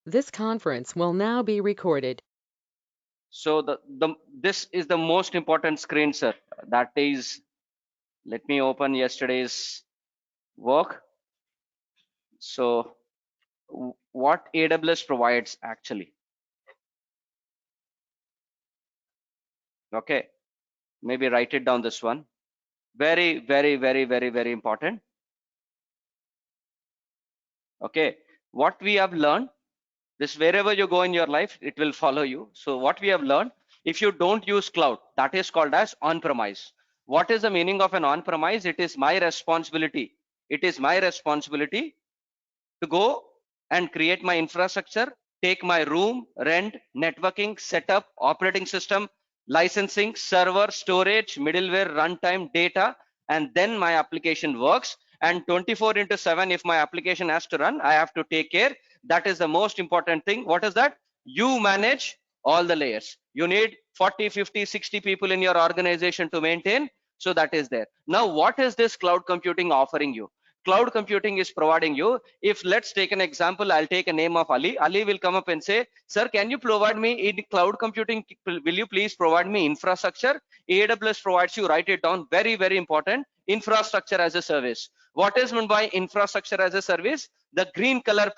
This conference will now be recorded. So this is the most important screen, sir. That is, let me open yesterday's work. So what AWS provides actually. Okay, maybe write it down, this one. Very, very, very, very, very important. Okay, what we have learned, this wherever you go in your life, it will follow you. So what we have learned, if you don't use cloud, that is called as on-premise. What is the meaning of an on-premise? It is my responsibility. It is my responsibility to go and create my infrastructure, take my room, rent, networking, setup, operating system, licensing, server, storage, middleware, runtime, data, and then my application works. And 24/7, if my application has to run, I have to take care. That is the most important thing. What is that? You manage all the layers. You need 40, 50, 60 people in your organization to maintain. So that is there. Now, what is this cloud computing offering you? Cloud computing is providing you, if let's take an example, I'll take a name of Ali will come up and say, sir, can you provide me in cloud computing, will you please provide me infrastructure? AWS provides you, write it down, very, very important, infrastructure as a service. What is meant by infrastructure as a service? The green color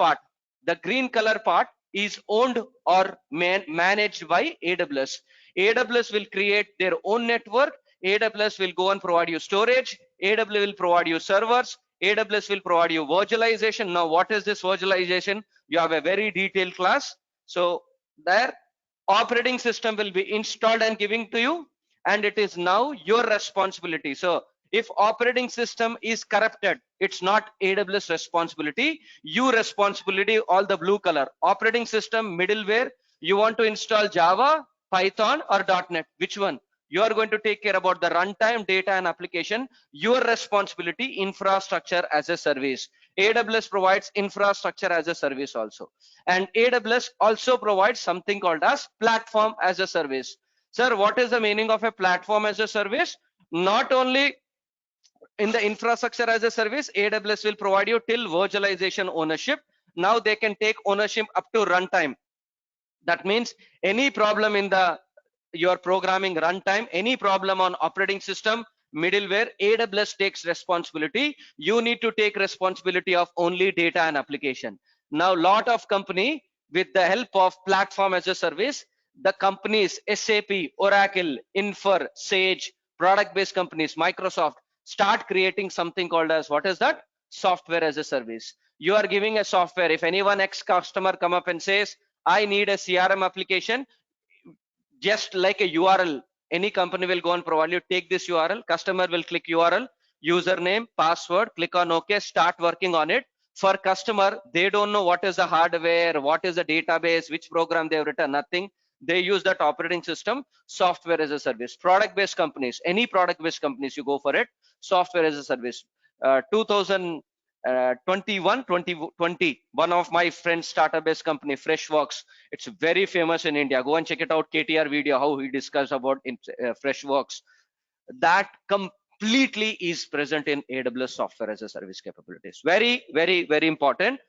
part is owned or managed by AWS. AWS will create their own network. AWS will go and provide you storage. AWS will provide you servers. AWS will provide you virtualization. Now, what is this virtualization? You have a very detailed class. So there, operating system will be installed and giving to you, and it is now your responsibility. So if operating system is corrupted, it's not AWS responsibility, you responsibility. All the blue color, operating system, middleware, you want to install Java, Python, or .NET, which one? You are going to take care about the runtime, data, and application. Your responsibility, infrastructure as a service. AWS provides infrastructure as a service also, and AWS also provides something called as platform as a service. Sir, what is the meaning of a platform as a service? Not only in the infrastructure as a service, AWS will provide you till virtualization ownership. Now they can take ownership up to runtime. That means any problem in the your programming runtime, any problem on operating system, middleware, AWS takes responsibility. You need to take responsibility of only data and application. Now, lot of company, with the help of platform as a service, the companies SAP, Oracle, Infor, Sage, product-based companies, Microsoft, start creating something called as, what is that? Software as a service. You are giving a software. If anyone ex-customer come up and says, I need a CRM application, just like a URL, any company will go and provide you, take this URL, customer will click URL, username, password, click on OK, start working on it. For customer, they don't know what is the hardware, what is the database, which program they have written, nothing. They use that operating system, software as a service. Product-based companies, any product-based companies, you go for it, software as a service. 2020, one of my friends startup based company, Freshworks, it's very famous in India. Go and check it out, KTR video, how he discussed about Freshworks. That completely is present in AWS software as a service capabilities. Very, very, very important.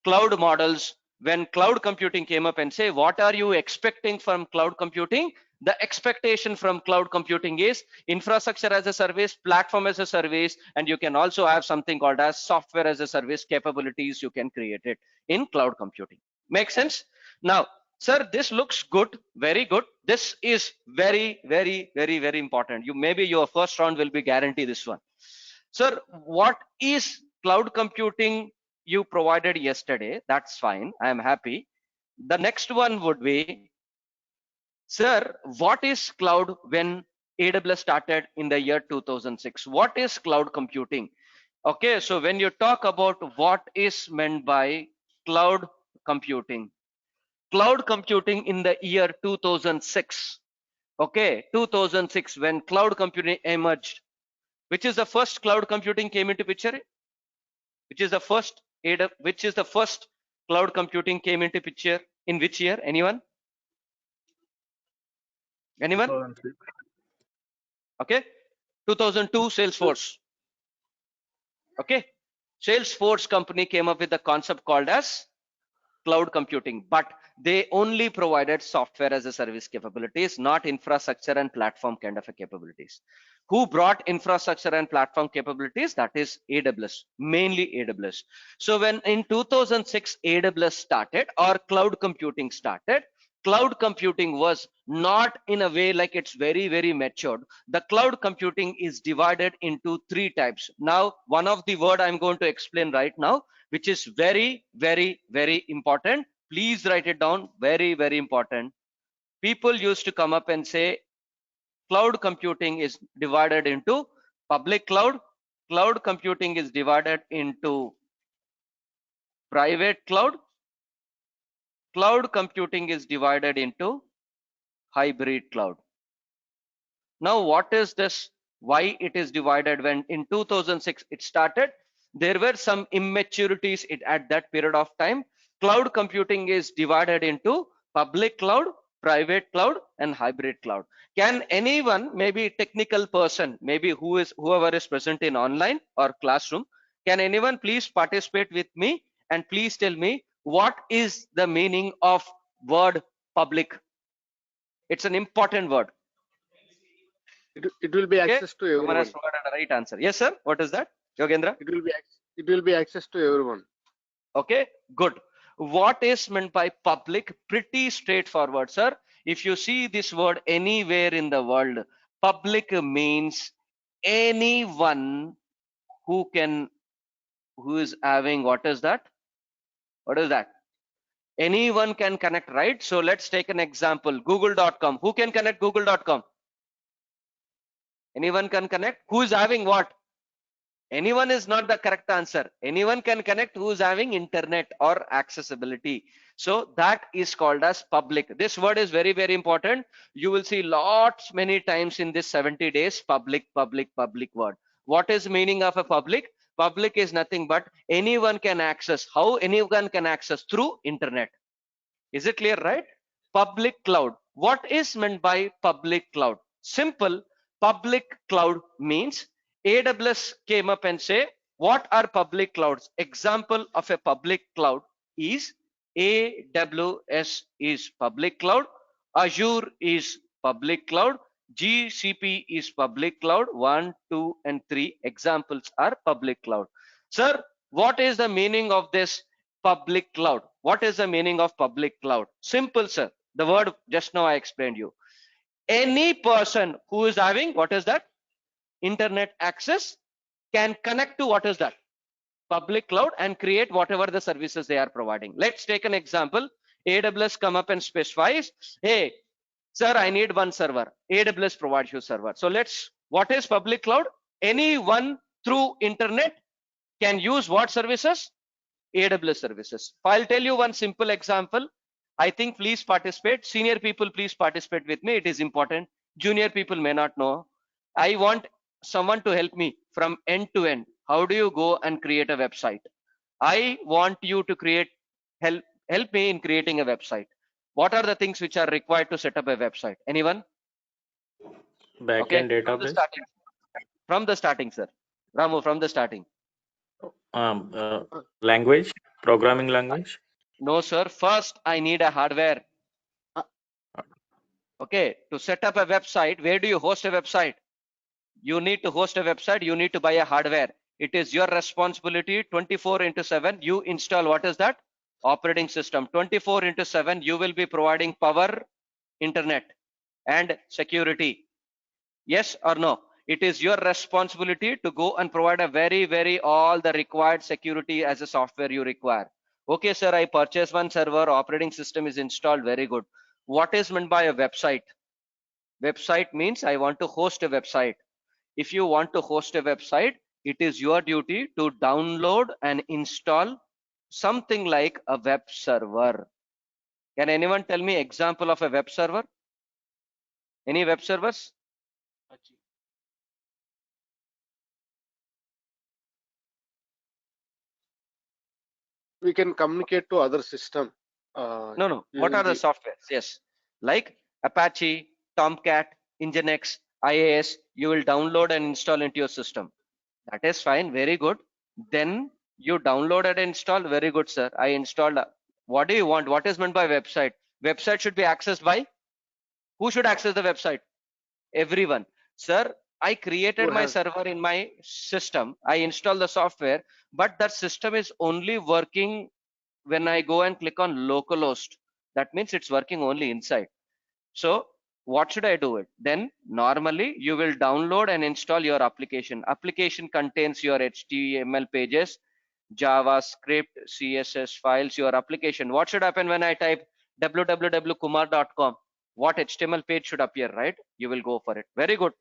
Cloud models, when cloud computing came up and say, what are you expecting from cloud computing? The expectation from cloud computing is infrastructure as a service, platform as a service, and you can also have something called as software as a service capabilities. You can create it in cloud computing. Make sense? Now, sir, this looks good, very good. This is very, very, very, very important. You maybe your first round will be guaranteed this one. Sir, what is cloud computing you provided yesterday? That's fine. I am happy. The next one would be, sir, what is cloud when AWS started in the year 2006? What is cloud computing? Okay, so when you talk about what is meant by cloud computing in the year 2006, okay, 2006, when cloud computing emerged, which is the first cloud computing came into picture? Which is the first cloud computing came into picture in which year? Anyone? 2006. Okay, 2002, Salesforce. Okay, Salesforce company came up with the concept called as cloud computing, but they only provided software as a service capabilities, not infrastructure and platform kind of a capabilities. Who brought infrastructure and platform capabilities? That is AWS, mainly AWS. So when in 2006 AWS started or cloud computing started, cloud computing was not in a way like it's very matured. The cloud computing is divided into three types. Now one of the word I'm going to explain right now, which is very important. Please write it down. Very important. People used to come up and say cloud computing is divided into public cloud. Cloud computing is divided into private cloud. Cloud computing is divided into hybrid cloud. Now what is this? Why it is divided? When in 2006 it started, there were some immaturities at that period of time. Cloud computing is divided into public cloud, private cloud, and hybrid cloud. Can anyone, maybe technical person, maybe whoever is present in online or classroom, can anyone please participate with me and please tell me what is the meaning of word public? It's an important word. It will be Okay, access to someone has everyone. provided the right answer. Yes, sir. What is that, Yogendra? It will be access to everyone. Okay, good. What is meant by public? Pretty straightforward, sir. If you see this word anywhere in the world, public means anyone who is having, what is that? What is that? Anyone can connect, right? So let's take an example. Google.com. Who can connect Google.com? Anyone can connect. Who is having what? Anyone is not the correct answer. Anyone can connect who is having internet or accessibility. So that is called as public. This word is very important. You will see lots many times in this 70 days, public word. What is meaning of a public? Public is nothing but anyone can access. How anyone can access? Through internet. Is it clear, right? Public cloud. What is meant by public cloud? Simple. Public cloud means AWS came up and say, what are public clouds? Example of a public cloud is AWS is public cloud, Azure is public cloud, GCP is public cloud. 1, 2, and 3 examples are public cloud. Sir, what is the meaning of this public cloud? What is the meaning of public cloud? Simple, sir. The word just now I explained you. Any person who is having, what is that? Internet access can connect to, what is that? Public cloud, and create whatever the services they are providing. Let's take an example. AWS come up and specifies, hey, sir, I need one server. AWS provides you server. So what is public cloud? Anyone through internet can use what services? AWS services. I'll tell you one simple example. I think please participate. Senior people, please participate with me. It is important. Junior people may not know. I want someone to help me from end to end. How do you go and create a website? I want you to help me in creating a website. What are the things which are required to set up a website? Anyone? Okay, Backend database. From the starting, sir. Ramu, from the starting. Language, programming language. No, sir. First, I need a hardware. Okay, to set up a website, where do you host a website? You need to host a website, you need to buy a hardware. It is your responsibility. 24/7 you install, what is that? Operating system. 24/7 you will be providing power, internet, and security. Yes or no? It is your responsibility to go and provide a very all the required security as a software you require. Okay, sir, I purchased one server, operating system is installed, very good. What is meant by a website? Website means I want to host a website. If you want to host a website, it is your duty to download and install something like a web server. Can anyone tell me example of a web server? Any web servers? We can communicate to other system. No. What are the softwares? Yes, like Apache, Tomcat, Nginx, IAS. You will download and install into your system. That is fine. Very good. Then you download and install. Very good, sir. I installed What do you want? What is meant by website? Website should be accessed by, who should access the website? Everyone. Sir, I created Who my has server in my system. I install the software, but that system is only working when I go and click on localhost. That means it's working only inside. So what should I do it? Then normally you will download and install your application. Application contains your HTML pages, JavaScript, CSS files, your application. What should happen when I type www.kumar.com? What HTML page should appear, right? You will go for it. Very good.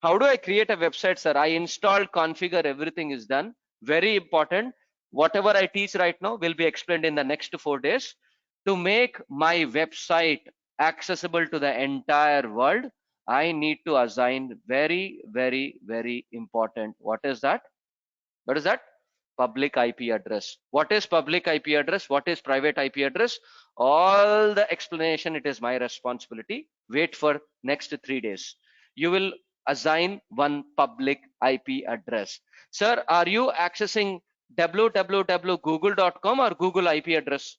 How do I create a website, sir? I installed, configure, everything is done. Very important. Whatever I teach right now will be explained in the next 4 days. To make my website accessible to the entire world, I need to assign very, very, very important. What is that? What is that? Public IP address. What is public IP address? What is private IP address? All the explanation, it is my responsibility. Wait for next 3 days. You will assign one public IP address. Sir, are you accessing www.google.com or Google IP address?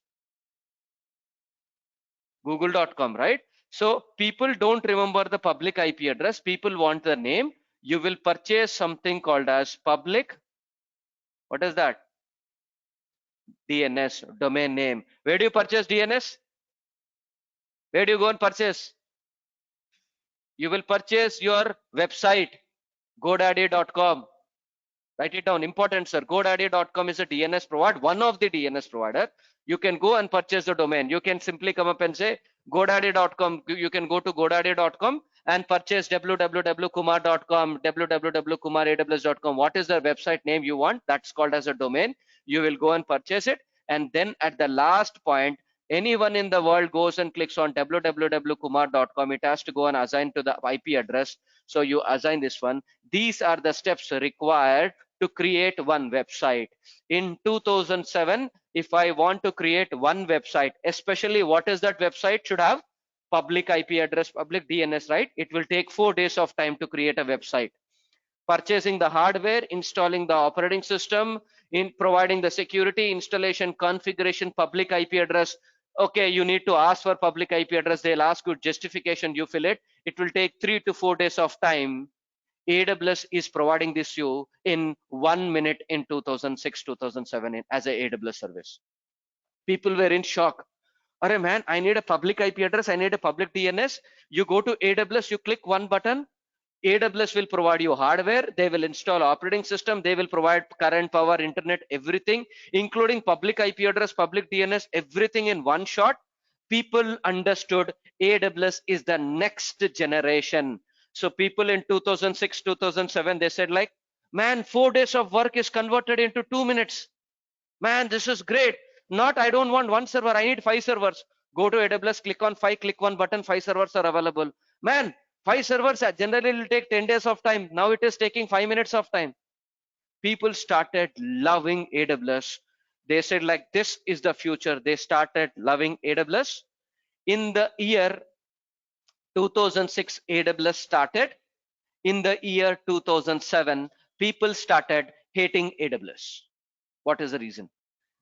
Google.com, right? So people don't remember the public IP address. People want the name. You will purchase something called as public. What is that? DNS, domain name. Where do you purchase DNS? Where do you go and purchase? You will purchase your website, godaddy.com. Write it down. Important, sir. GoDaddy.com is a DNS provider, one of the DNS provider. You can go and purchase the domain. You can simply come up and say GoDaddy.com. You can go to GoDaddy.com and purchase www.kumar.com, www.kumaraws.com. What is the website name you want? That's called as a domain. You will go and purchase it. And then at the last point, anyone in the world goes and clicks on www.kumar.com. It has to go and assign to the IP address. So you assign this one. These are the steps required to create one website. In 2007, if I want to create one website, especially what is that website should have? Public IP address, public DNS, right? It will take 4 days of time to create a website. Purchasing the hardware, installing the operating system, in providing the security, installation, configuration, public IP address. Okay, you need to ask for public IP address. They'll ask you justification, you fill it. It will take 3 to 4 days of time. AWS is providing this you in 1 minute in 2006, 2007 as a AWS service. People were in shock. Arey man, I need a public IP address. I need a public DNS. You go to AWS, you click one button. AWS will provide you hardware. They will install operating system. They will provide current, power, internet, everything, including public IP address, public DNS, everything in one shot. People understood AWS is the next generation. So people in 2006, 2007, they said like, man, 4 days of work is converted into 2 minutes. Man, this is great. Not, I don't want one server. I need 5 servers. Go to AWS, click on 5, click one button, 5 servers are available. Man, 5 servers generally will take 10 days of time. Now it is taking 5 minutes of time. People started loving AWS. They said like, this is the future. They started loving AWS. In the year 2006, AWS started. In the year 2007, people started hating AWS. What is the reason?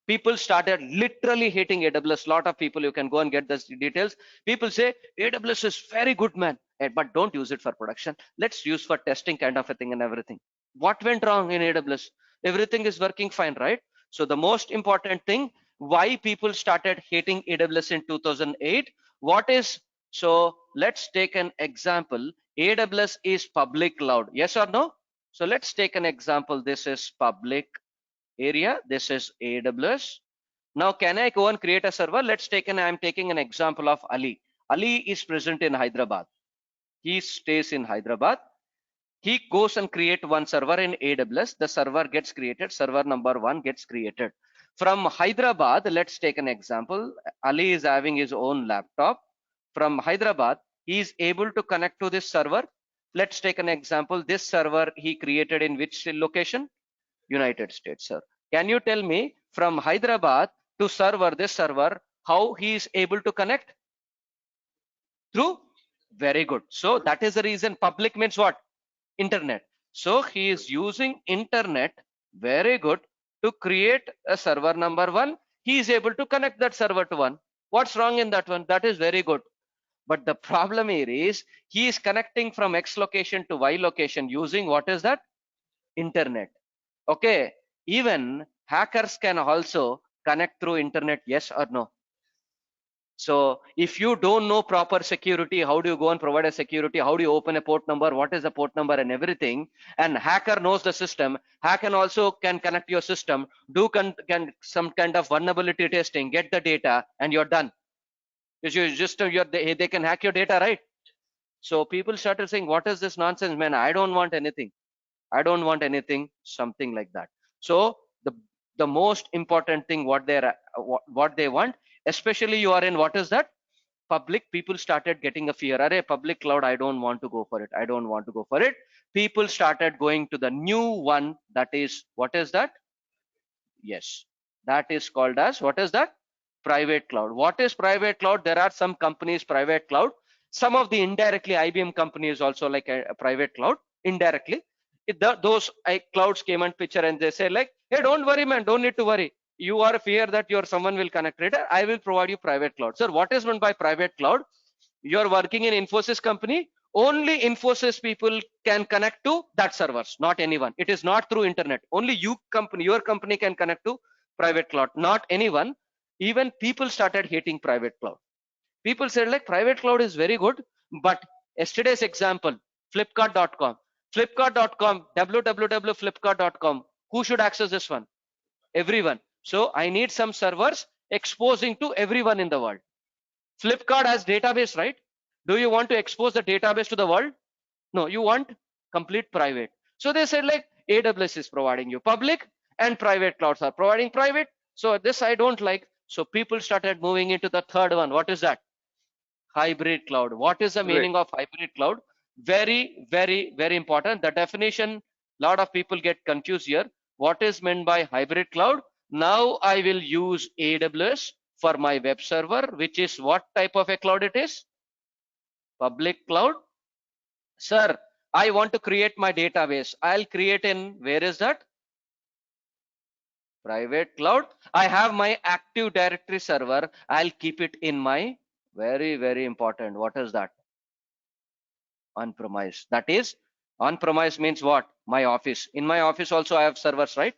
People started literally hating AWS. Lot of people, you can go and get the details. People say AWS is very good, man, but don't use it for production. Let's use for testing kind of a thing and everything. What went wrong in AWS? Everything is working fine, right? So the most important thing, why people started hating AWS in 2008, what is, so let's take an example. AWS is public cloud, yes or no? So let's take an example. This is public area. This is AWS. Now, can I go and create a server? Let's take I'm taking an example of Ali. Ali is present in Hyderabad. He stays in Hyderabad. He goes and create one server in AWS. The server gets created. Server number 1 gets created. From Hyderabad, let's take an example. Ali is having his own laptop. From Hyderabad, he is able to connect to this server. Let's take an example. This server he created in which location? United States, sir. Can you tell me from Hyderabad to server, this server, how he is able to connect? Through? Very good. So that is the reason public means what? Internet. So he is using internet, very good, to create a server number 1. he is able to connect that server to one. What's wrong in that one? That is very good. But the problem here is he is connecting from X location to Y location using what is that? Internet. Okay. Even hackers can also connect through internet, yes or no? So if you don't know proper security, how do you go and provide a security? How do you open a port number? What is the port number and everything? And hacker knows the system. Hacker also can connect your system, do can some kind of vulnerability testing, get the data, and you're done. Because you just they can hack your data, right? So people started saying, what is this nonsense, man? I don't want anything. I don't want anything, something like that. So the most important thing what they want, especially you are in what is that? Public. People started getting a fear. Array, public cloud, I don't want to go for it. I don't want to go for it. People started going to the new one. That is, what is that? Yes, that is called as, what is that? Private cloud. What is private cloud? There are some companies private cloud. Some of the indirectly IBM companies also like a private cloud indirectly. Those clouds came and picture and they say like, hey, don't worry, man, don't need to worry. You are fear that someone will connect it. I will provide you private cloud. Sir, what is meant by private cloud? You're working in Infosys company. Only Infosys people can connect to that servers, not anyone. It is not through internet. Only your company can connect to private cloud, not anyone. Even people started hating private cloud. People said like private cloud is very good, but yesterday's example, flipkart.com, www.flipkart.com, who should access this one? Everyone. So I need some servers exposing to everyone in the world. Flipkart has database, right? Do you want to expose the database to the world? No, you want complete private. So they said like AWS is providing you public and private clouds are providing private. So this I don't like. So people started moving into the third one. What is that? Hybrid cloud. What is the Right. meaning of hybrid cloud? Very, very, very important. The definition, lot of people get confused here. What is meant by hybrid cloud? Now I will use AWS for my web server, which is what type of a cloud it is? Public cloud. Sir, I want to create my database. I'll create in, where is that? Private cloud. I have my Active Directory server. I'll keep it in my, very, very important. What is that? On-premise. That is, on-premise means what? My office. In my office also I have servers, right?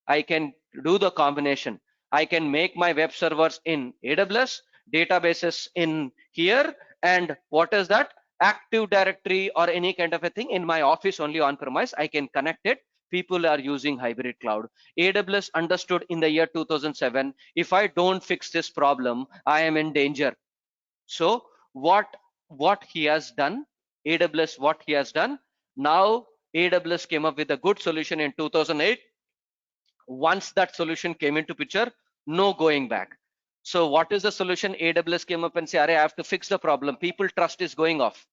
I can do the combination. I can make my web servers in AWS, databases in here, and what is that? Active Directory or any kind of a thing in my office only on-premise. I can connect it. People are using hybrid cloud. AWS understood in the year 2007, if I don't fix this problem, I am in danger. So what he has done, AWS, what he has done, now AWS came up with a good solution in 2008. Once that solution came into picture, no going back. So what is the solution? AWS came up and say, I have to fix the problem. People trust is going off,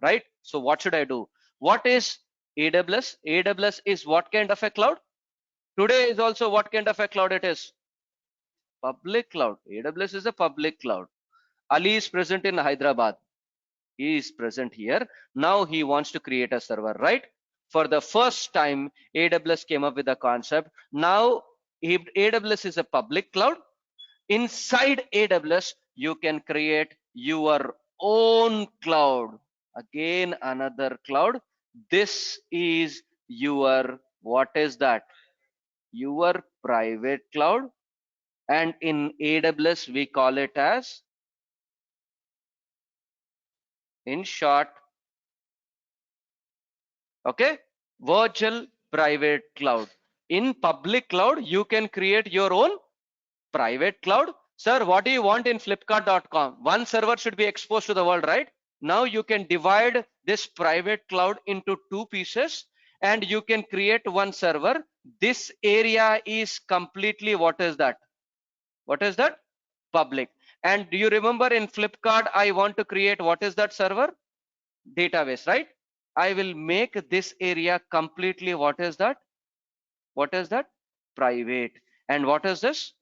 right? So what should I do? What is AWS? AWS is what kind of a cloud? Today is also what kind of a cloud it is? Public cloud. AWS is a public cloud. Ali is present in Hyderabad. He is present here. Now he wants to create a server, right? For the first time, AWS came up with a concept. Now AWS is a public cloud. Inside AWS, you can create your own cloud. Again, another cloud. This is your, what is that? Your private cloud. And in AWS, we call it as, in short, okay, virtual private cloud. In public cloud, you can create your own private cloud. Sir, what do you want in flipkart.com? One server should be exposed to the world, right? Now you can divide this private cloud into two pieces and you can create one server. This area is completely, what is that? What is that? Public. And do you remember in Flipkart, I want to create, what is that server? Database, right? I will make this area completely, what is that? What is that? Private. And what is this?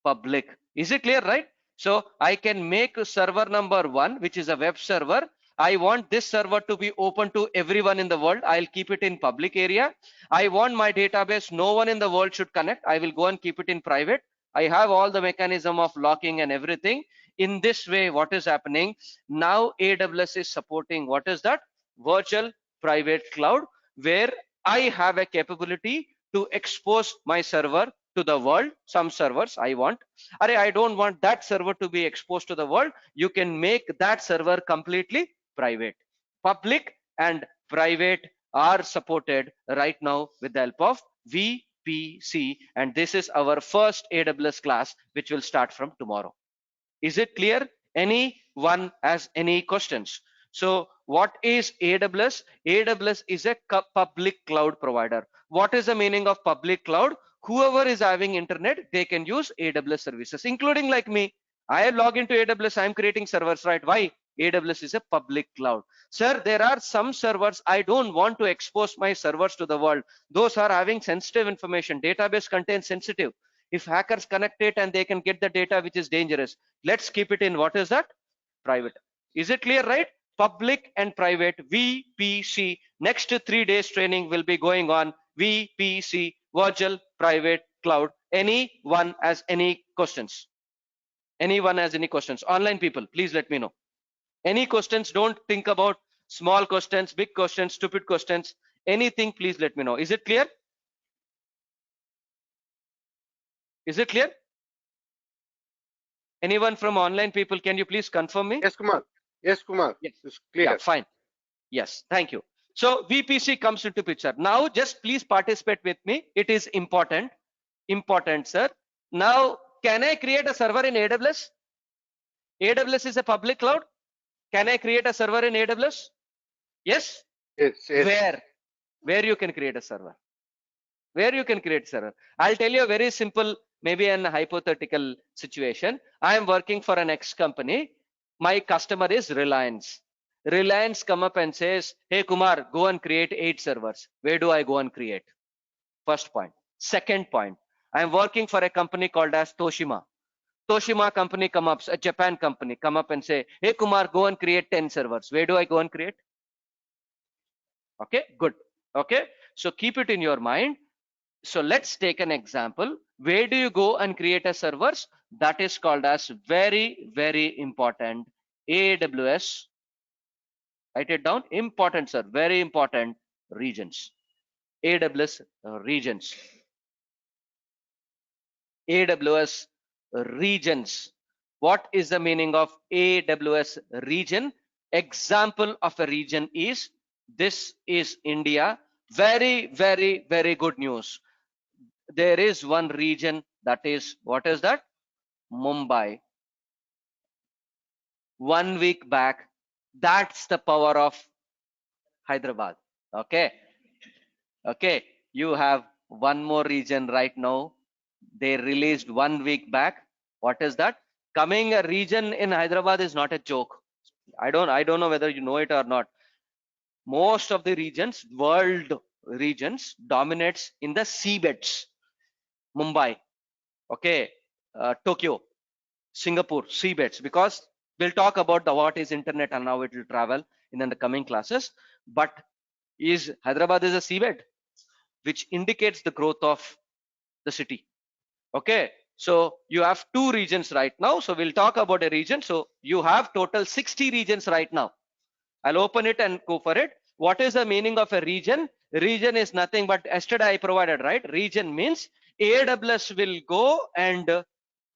Public. Is it clear, right? So I can make server number 1, which is a web server. I want this server to be open to everyone in the world. I'll keep it in public area. I want my database, no one in the world should connect. I will go and keep it in private. I have all the mechanism of locking and everything. In this way, what is happening now? AWS is supporting what is that? Virtual private cloud, where I have a capability to expose my server to the world. Some servers I want, I don't want that server to be exposed to the world. You can make that server completely private. Public and private are supported right now with the help of VPC, and this is our first AWS class which will start from tomorrow. Is it clear? Anyone has any questions? So what is AWS? AWS is a public cloud provider. What is the meaning of public cloud? Whoever is having internet, they can use AWS services, including like me. I log into AWS, I'm creating servers, right? Why? AWS is a public cloud. Sir, there are some servers I don't want to expose my servers to the world. Those are having sensitive information. Database contains sensitive. If hackers connect it and they can get the data which is dangerous, let's keep it in what is that? Private. Is it clear, right? Public and private, VPC. Next 3 days training will be going on VPC, virtual private cloud. Anyone has any questions? Anyone has any questions? Online people, please let me know. Any questions? Don't think about small questions, big questions, stupid questions. Anything, please let me know. Is it clear? Is it clear? Anyone from online people, can you please confirm me? Yes, Kumar. Yes, Kumar. Yes. It's clear. Yeah, fine. Yes, thank you. So VPC comes into picture. Now just please participate with me. It is important. Important, sir. Now, can I create a server in AWS? AWS is a public cloud. Can I create a server in AWS? Yes? Yes, yes. Where you can create a server? Where you can create a server? I'll tell you a very simple, maybe an hypothetical situation. I am working for an X company. My customer is Reliance. Reliance come up and says, hey Kumar, go and create 8 servers. Where do I go and create? First point. Second point, I am working for a company called as Toshiba. Toshiba company come up, a Japan company come up and say, hey Kumar, go and create 10 servers. Where do I go and create? Okay, good. Okay, so keep it in your mind. So let's take an example. Where do you go and create a servers? That is called as very, very important. AWS. Write it down. Important, sir. Very important regions. AWS regions. AWS regions. What is the meaning of AWS region? Example of a region is, this is India. Very, very, very good news. There is one region that is, what is that? Mumbai. 1 week back, that's the power of Hyderabad. Okay. Okay. You have one more region right now. They released 1 week back. What is that? Coming a region in Hyderabad is not a joke. I don't know whether you know it or not. Most of the regions, world regions, dominates in the seabeds. Mumbai, okay, Tokyo, Singapore, seabeds, because we'll talk about the what is internet and how it will travel in the coming classes. But is Hyderabad is a seabed, which indicates the growth of the city. Okay, so you have 2 regions right now. So we'll talk about a region. So you have total 60 regions right now. I'll open it and go for it. What is the meaning of a region? Region is nothing but yesterday I provided, right? Region means AWS will go and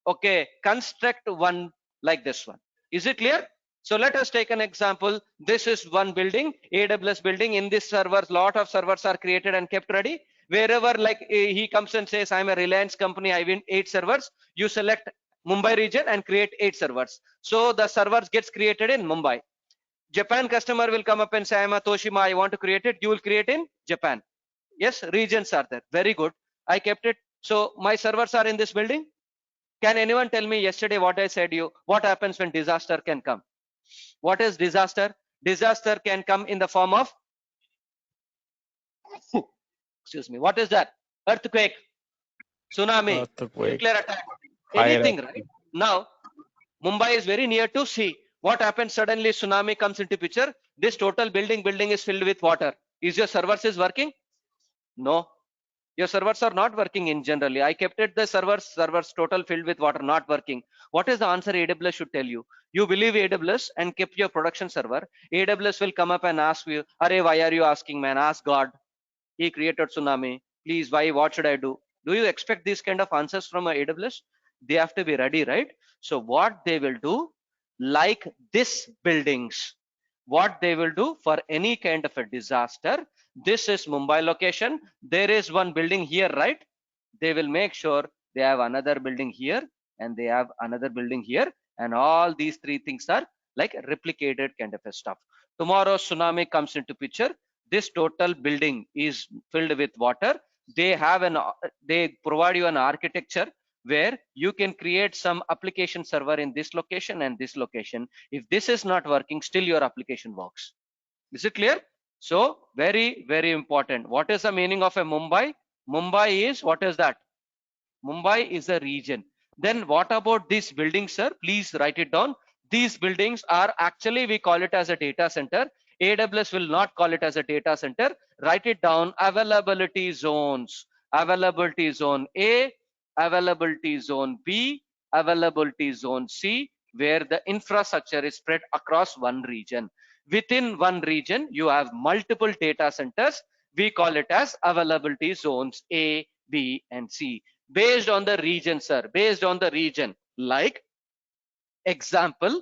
okay, construct one like this one. Is it clear? So let us take an example. This is one building, AWS building. In this servers, lot of servers are created and kept ready. Wherever like he comes and says, I'm a Reliance company, I win 8 servers. You select Mumbai region and create 8 servers. So the servers gets created in Mumbai. Japan customer will come up and say, I'm a Toshiba, I want to create it. You will create in Japan. Yes, regions are there. Very good. I kept it. So my servers are in this building. Can anyone tell me yesterday what I said you? What happens when disaster can come? What is disaster? Disaster can come in the form of, excuse me, what is that? Earthquake, tsunami, Earthquake, nuclear attack, fire, anything, right? Now, Mumbai is very near to sea. What happens suddenly? Tsunami comes into picture. This total building is filled with water. Is your servers is working? No. Your servers are not working in generally. I kept it the servers total filled with water, not working. What is the answer AWS should tell you? You believe AWS and kept your production server. AWS will come up and ask you, Arey, why are you asking, man? Ask God. He created tsunami. Please, why? What should I do? Do you expect these kind of answers from AWS? They have to be ready, right? So what they will do, like this buildings, what they will do for any kind of a disaster, this is Mumbai location. There is one building here, right? They will make sure they have another building here and they have another building here, and all these three things are like replicated kind of a stuff. Tomorrow tsunami comes into picture, this total building is filled with water. They have they provide you an architecture where you can create some application server in this location and this location. If this is not working, still your application works. Is it clear? So very, very important. What is the meaning of a Mumbai? Mumbai is, what is that? Mumbai is a region. Then what about these buildings, sir? Please write it down. These buildings are actually, we call it as a data center. AWS will not call it as a data center. Write it down. Availability zones. Availability zone A, availability zone B, availability zone C, where the infrastructure is spread across one region. Within one region, you have multiple data centers. We call it as availability zones A, B, and C. Based on the region, sir, based on the region. Like example,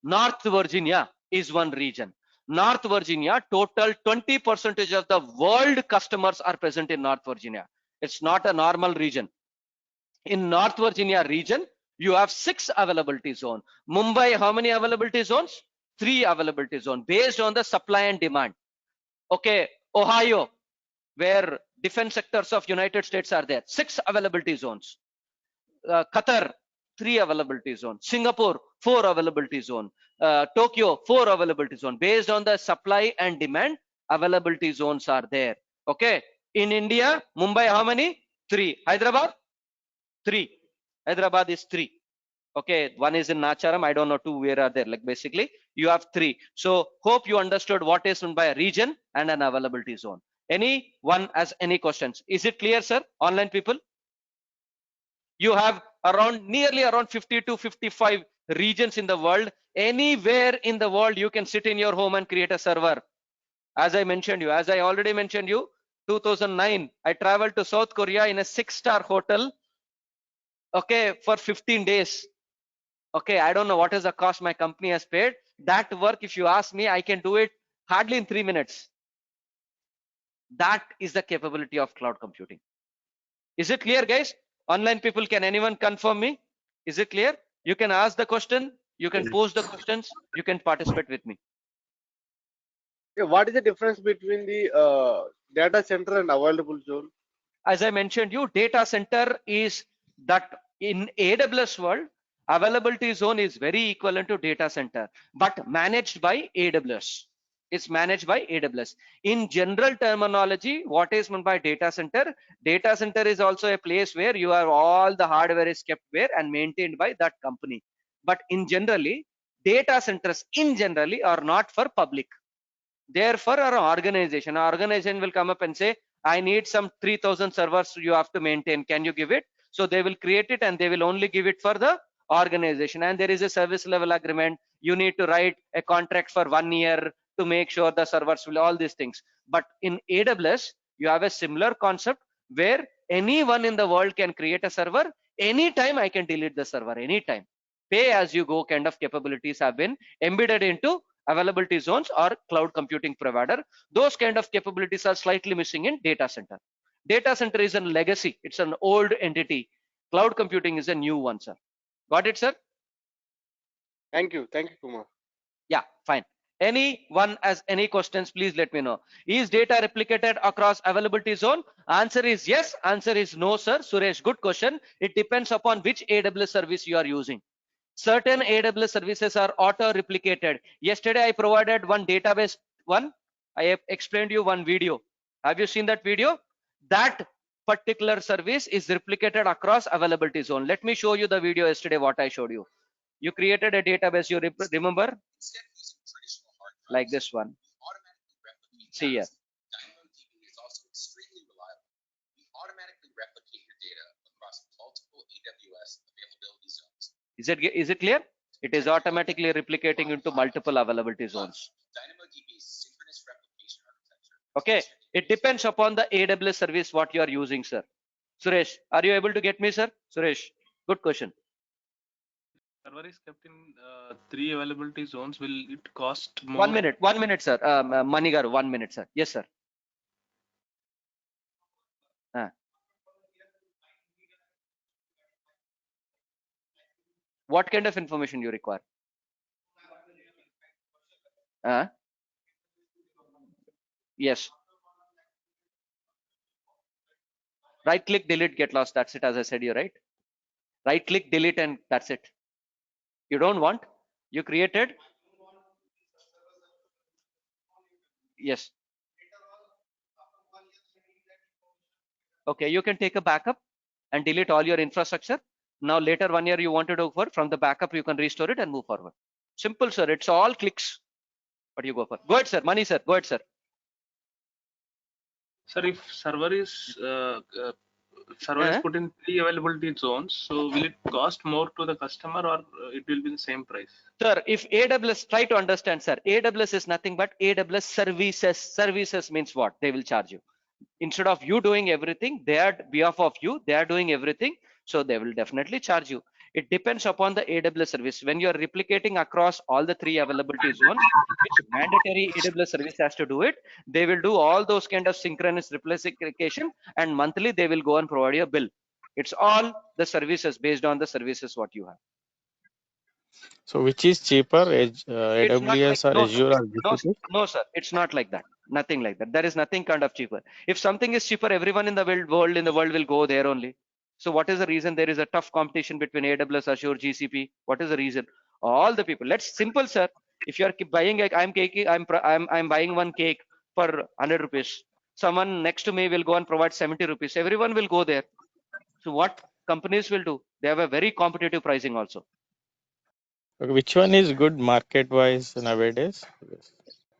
North Virginia is one region. North Virginia, total 20% of the world customers are present in North Virginia. It's not a normal region. In North Virginia region, you have 6 availability zone. Mumbai, how many availability zones? 3 availability zone based on the supply and demand. Okay, Ohio, where defense sectors of United States are there, 6 availability zones. Qatar, 3 availability zone. Singapore, 4 availability zone. Tokyo, 4 availability zone. Based on the supply and demand, availability zones are there. Okay. In India, Mumbai, how many? 3. Hyderabad, 3. Hyderabad is 3. Okay, one is in Nacharam. I don't know 2 where are there. Like basically, you have 3. So hope you understood what is meant by a region and an availability zone. Any one has any questions? Is it clear, sir? Online people, you have nearly around 50 to 55 regions in the world. Anywhere in the world, you can sit in your home and create a server. As I already mentioned you, 2009, I traveled to South Korea in a 6-star hotel. Okay, for 15 days. Okay, I don't know what is the cost my company has paid. That work, if you ask me, I can do it hardly in 3 minutes. That is the capability of cloud computing. Is it clear, guys? Online people, can anyone confirm me? Is it clear? You can ask the question, you can pose the questions, you can participate with me. Yeah, what is the difference between the data center and available zone? As I mentioned you, data center is that in AWS world, availability zone is very equivalent to data center, but managed by AWS. It's managed by AWS. In general terminology, what is meant by data center? Data center is also a place where you have all the hardware is kept where and maintained by that company. But in generally, data centers in generally are not for public. They're for our organization. Our organization will come up and say, I need some 3,000 servers you have to maintain. Can you give it? So they will create it and they will only give it for the organization. And there is a service level agreement. You need to write a contract for 1 year to make sure the servers will, all these things. But in AWS, you have a similar concept where anyone in the world can create a server. Anytime I can delete the server, anytime. Pay as you go kind of capabilities have been embedded into availability zones or cloud computing provider. Those kind of capabilities are slightly missing in data center. Data center is a legacy. It's an old entity. Cloud computing is a new one, sir. Got it, sir? Thank you, Kumar. Yeah, fine. Anyone has any questions, please let me know. Is data replicated across availability zone? Answer is yes. Answer is no, sir. Suresh, good question. It depends upon which AWS service you are using. Certain AWS services are auto replicated. Yesterday I provided one database one. I have explained you one video. Have you seen that video? That particular service is replicated across availability zone. Let me show you the video yesterday what I showed you. You created a database, you remember? Like this one. See here. Is it clear? It is automatically replicating into multiple availability zones. Okay, it depends upon the AWS service what you are using, sir. Suresh, are you able to get me, sir? Suresh, good question. Server is kept in three availability zones. Will it cost more? 1 minute, sir. Manigaru, 1 minute, sir. Yes, sir. What kind of information you require? Yes. Right click, delete, get lost. That's it, as I said, you right. Right click, delete, and that's it. You don't want, you created. Yes. Okay, you can take a backup and delete all your infrastructure. Now later 1 year you want to do for from the backup, you can restore it and move forward. Simple, sir. It's all clicks. What you go for? Go ahead, sir. Money, sir. Go ahead, sir. Sir, if server is put in three availability zones, so will it cost more to the customer, or it will be the same price? Sir, if AWS, try to understand, sir. AWS is nothing but AWS services. Services means what? They will charge you. Instead of you doing everything, they are behalf of you, they are doing everything, so they will definitely charge you. It depends upon the AWS service. When you are replicating across all the three availability zones, which mandatory AWS service has to do it, they will do all those kind of synchronous replication, and monthly they will go and provide you a bill. It's all the services based on the services what you have. So which is cheaper, It's not like, AWS or no, sir. Azure or No, GCP? no, sir. It's not like that. Nothing like that. There is nothing kind of cheaper. If something is cheaper, everyone in the world will go there only. So what is the reason there is a tough competition between AWS, Azure, GCP? What is the reason? All the people. Let's simple, sir. If you are buying, I'm buying one cake for 100 rupees. Someone next to me will go and provide 70 rupees. Everyone will go there. So what companies will do? They have a very competitive pricing also. Okay, which one is good market-wise nowadays? Yes.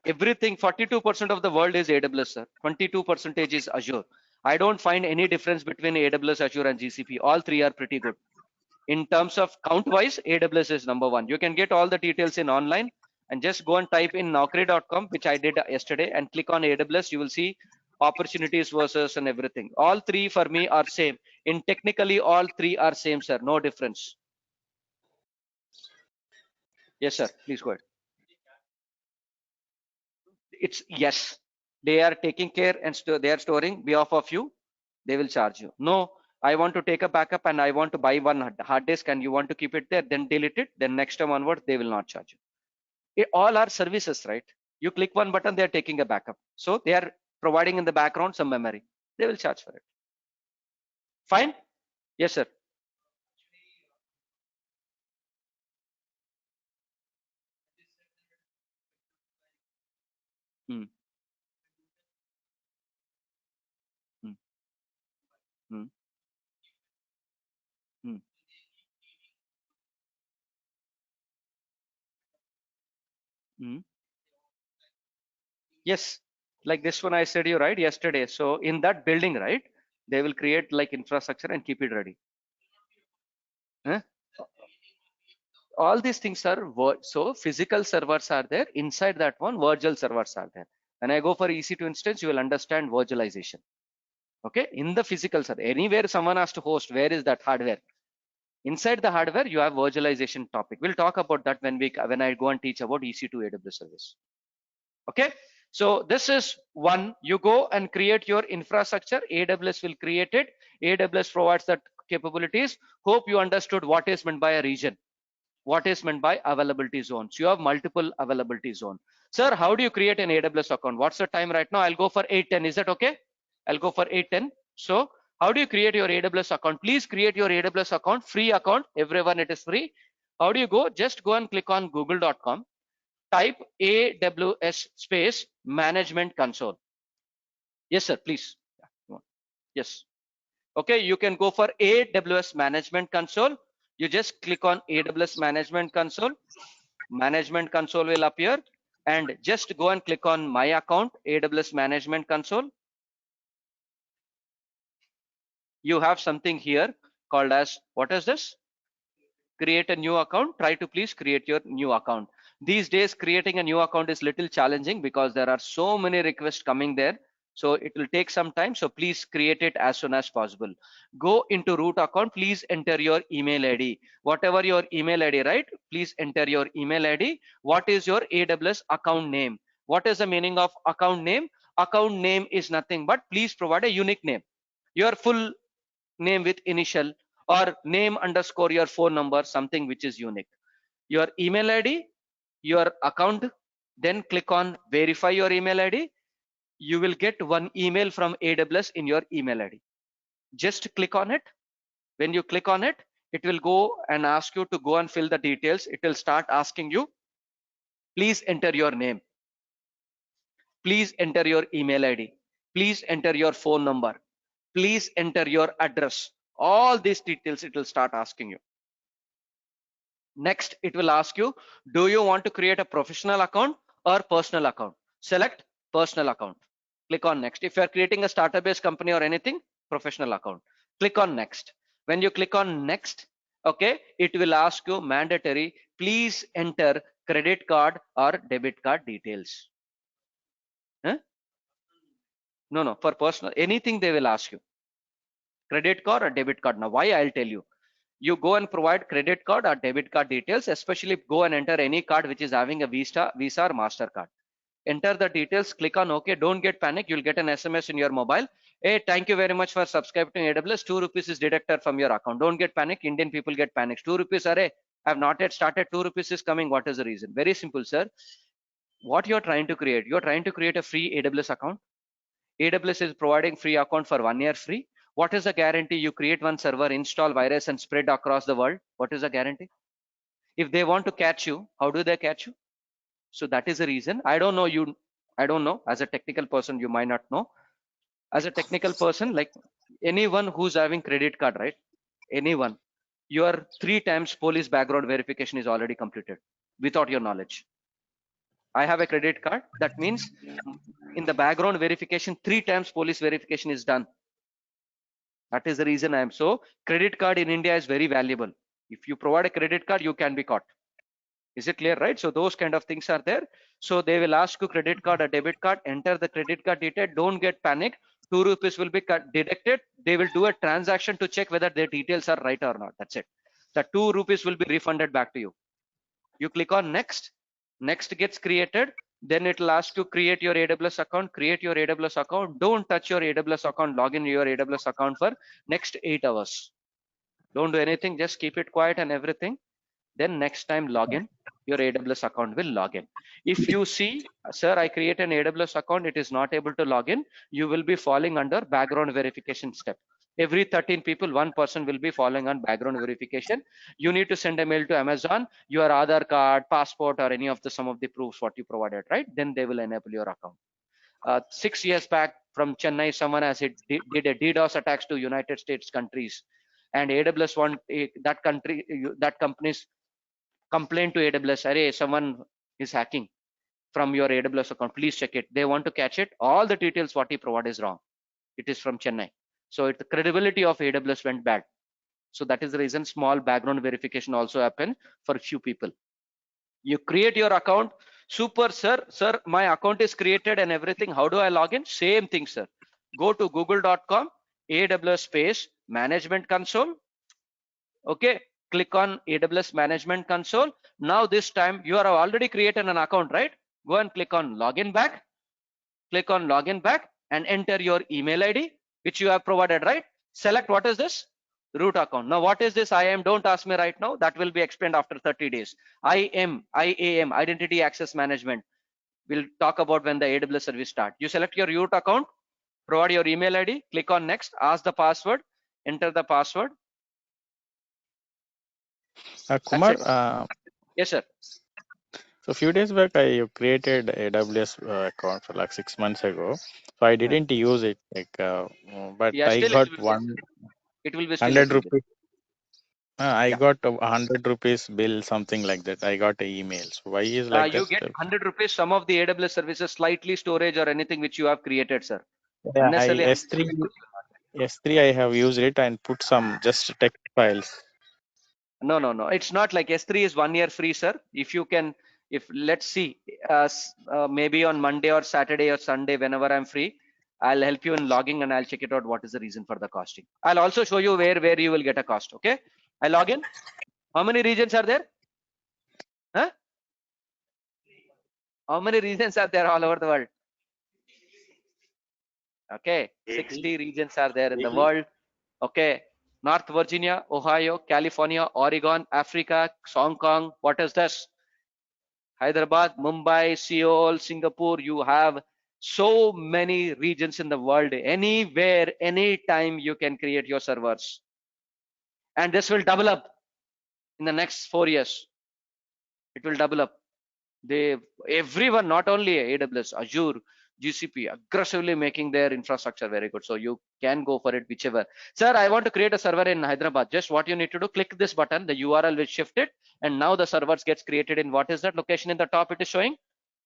Everything, 42% of the world is AWS, sir. 22% is Azure. I don't find any difference between AWS, Azure, and GCP. All three are pretty good. In terms of count wise, AWS is number one. You can get all the details in online and just go and type in naukri.com, which I did yesterday, and click on AWS. You will see opportunities versus and everything. All three for me are same. In technically, all three are same, sir. No difference. Yes, sir. Please go ahead. It's yes, they are taking care and they are storing behalf of you. They will charge you. No, I want to take a backup and I want to buy one hard disk and you want to keep it there, then delete it. Then next time onward, they will not charge you. All are services, right? You click one button, they are taking a backup. So they are providing in the background some memory. They will charge for it. Fine? Yes, sir. Hmm. Hmm. Hmm. Hmm. Hmm. Yes, like this one I said you right yesterday. So in that building, right, they will create like infrastructure and keep it ready. Huh? All these things are so physical servers are there. Inside that one, virtual servers are there. When I go for EC2 instance, you will understand virtualization. Okay, in the physical server, anywhere someone has to host, where is that hardware? Inside the hardware, you have virtualization topic. We'll talk about that when I go and teach about EC2 AWS service. Okay, so this is one. You go and create your infrastructure. AWS will create it. AWS provides that capabilities. Hope you understood what is meant by a region. What is meant by availability zones. You have multiple availability zone. Sir, how do you create an AWS account? What's the time right now? I'll go for 8:10. Is that okay? I'll go for 8:10. So how do you create your AWS account? Please create your AWS account, free account. Everyone, it is free. How do you go? Just go and click on google.com. Type AWS space management console. Yes, sir, please. Yes. Okay, you can go for AWS management console. You just click on AWS management console. Management console will appear, and just go and click on my account, AWS management console. You have something here called as, what is this? create a new account, try to please create your new account. These days, creating a new account is little challenging because there are so many requests coming there. So it will take some time. So please create it as soon as possible. Go into root account. Please enter your email ID. Whatever your email ID, right? Please enter your email ID. What is your AWS account name? What is the meaning of account name? Account name is nothing but please provide a unique name. Your full name with initial or name underscore your phone number, something which is unique. Your email ID, your account, then click on verify your email ID. You will get one email from AWS in your email ID. Just click on it. When you click on it, it will go and ask you to go and fill the details. It will start asking you, please enter your name. Please enter your email ID. Please enter your phone number. Please enter your address. All these details it will start asking you. Next, it will ask you, do you want to create a professional account or personal account? Select personal account. Click on next. If you are creating a startup based company or anything, professional account. Click on next. When you click on next, okay, it will ask you mandatory, please enter credit card or debit card details. Huh? No, for personal, anything they will ask you. Credit card or debit card. Now, why I'll tell you. You go and provide credit card or debit card details, especially go and enter any card which is having a Visa or MasterCard. Enter the details, click on OK. Don't get panic. You'll get an SMS in your mobile. Hey, thank you very much for subscribing to AWS. 2 rupees is deducted from your account. Don't get panic. Indian people get panic. 2 rupees, array, I have not yet started. 2 rupees is coming. What is the reason? Very simple, sir. What you're trying to create? You're trying to create a free AWS account. AWS is providing free account for 1 year free. What is the guarantee? You create one server, install virus and spread across the world. What is the guarantee? If they want to catch you, how do they catch you? So that is the reason. I don't know you. I don't know. As a technical person, you might not know. As a technical person, like anyone who's having credit card, right? Anyone, your 3 times police background verification is already completed without your knowledge. I have a credit card. That means in the background verification, 3 times police verification is done. That is the reason I am so. Credit card in India is very valuable. If you provide a credit card, you can be caught. Is it clear, right? So those kind of things are there. So they will ask you credit card or debit card, enter the credit card detail. Don't get panic. 2 rupees will be deducted. They will do a transaction to check whether their details are right or not. That's it. The 2 rupees will be refunded back to you. You click on next. Next gets created. Then it will ask you create your AWS account. Create your AWS account. Don't touch your AWS account. Log in your AWS account for next 8 hours. Don't do anything. Just keep it quiet and everything. Then next time log in, your AWS account will log in. If you see, sir, I create an AWS account, it is not able to log in, you will be falling under background verification step. Every 13 people, 1 person will be falling on background verification. You need to send a mail to Amazon, your Aadhaar card, passport, or any of the some of the proofs what you provided, right? Then they will enable your account. 6 years back from Chennai, someone has did a DDoS attacks to United States countries, and AWS want that country, that company's complaint to AWS, array, someone is hacking from your AWS account, please check it. They want to catch it. All the details what he provided is wrong. It is from Chennai. So the credibility of AWS went bad. So that is the reason small background verification also happened for a few people. You create your account. Super, sir. Sir, my account is created and everything. How do I log in? Same thing, sir. Go to google.com, AWS space management console. Okay, click on AWS management console. Now this time you are already created an account, right? Go and click on login back. Click on login back and enter your email ID which you have provided, right? Select what is this? Root account. Now what is this IAM? Don't ask me right now. That will be explained after 30 days. IAM, Identity Access Management. We'll talk about when the AWS service start. You select your root account, provide your email ID, click on next, ask the password, enter the password. Kumar, Yes, sir. so a few days back, I created AWS account for like 6 months ago. So I didn't use it, but Yeah, I still got it will be still 100 rupees. I got a 100 rupees bill, something like that. I got an email. So why is like You that? get 100 rupees. Some of the AWS services, slightly storage or anything which you have created, sir. Yeah, Unnecessarily S3 I have used it and put some just text files. No. It's not like S3 is 1 year free, sir. If you can, if let's see, maybe on Monday or Saturday or Sunday, whenever I'm free, I'll help you in logging and I'll check it out. What is the reason for the costing? I'll also show you where you will get a cost. Okay. I log in. How many regions are there? Huh? How many regions are there all over the world? Okay. 60 regions are there in the world. Okay. North Virginia, Ohio, California, Oregon, Africa, Hong Kong. What is this? Hyderabad, Mumbai, Seoul, Singapore. You have so many regions in the world. Anywhere, anytime you can create your servers. And this will double up in the next 4 years. It will double up. Everyone, not only AWS, Azure, GCP, aggressively making their infrastructure very good. So you can go for it, whichever. Sir, I want to create a server in Hyderabad. Just what you need to do, click this button, the URL will shift it, and now the servers gets created in what is that location in the top it is showing?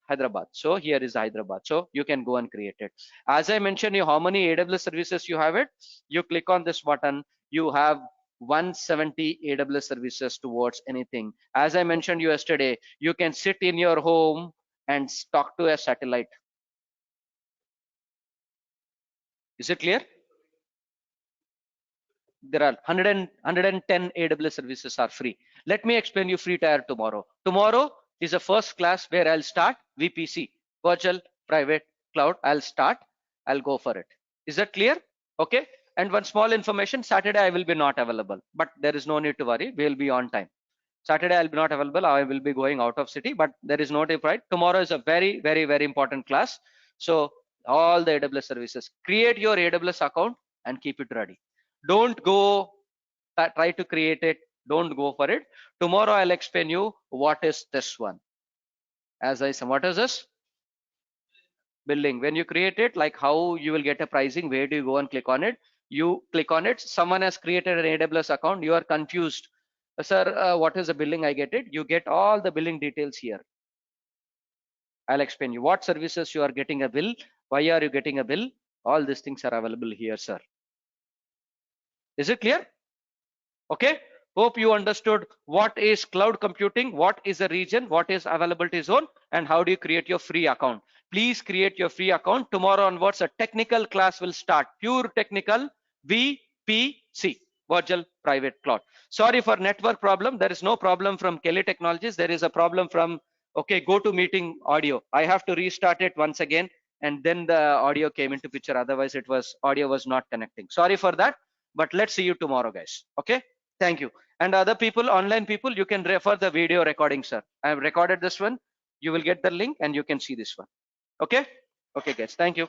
Hyderabad. So here is Hyderabad. So you can go and create it. As I mentioned you, how many AWS services you have it? You click on this button, you have 170 AWS services towards anything. As I mentioned you yesterday, you can sit in your home and talk to a satellite. Is it clear? There are 110 AWS services are free. Let me explain you free tier tomorrow. Tomorrow is a first class where I'll start VPC, virtual private cloud. I'll go for it. Is that clear? Okay. And one small information, Saturday I will be not available, but there is no need to worry. We'll be on time. Saturday I'll be not available. I will be going out of city, but there is no need, right? Tomorrow is a very, very, very important class. So all the AWS services, create your AWS account and keep it ready. Don't go try to create it. Don't go for it. Tomorrow I'll explain you what is this one. As I said, what is this? Billing. When you create it, like how you will get a pricing, where do you go and click on it? You click on it. Someone has created an AWS account. You are confused. Sir, what is the billing? I get it. You get all the billing details here. I'll explain you what services you are getting a bill. Why are you getting a bill? All these things are available here, sir. Is it clear? Okay. Hope you understood what is cloud computing, what is a region, what is availability zone, and how do you create your free account. Please create your free account. Tomorrow onwards, a technical class will start. Pure technical VPC, virtual private cloud. Sorry for network problem. There is no problem from Kelly Technologies. There is a problem from GoToMeeting audio. I have to restart it once again, and then the audio came into picture. Otherwise, audio was not connecting. Sorry for that. But let's see you tomorrow, guys. Okay. Thank you. And other people, online people, you can refer the video recording, sir. I have recorded this one. You will get the link and you can see this one. Okay. Okay, guys. Thank you.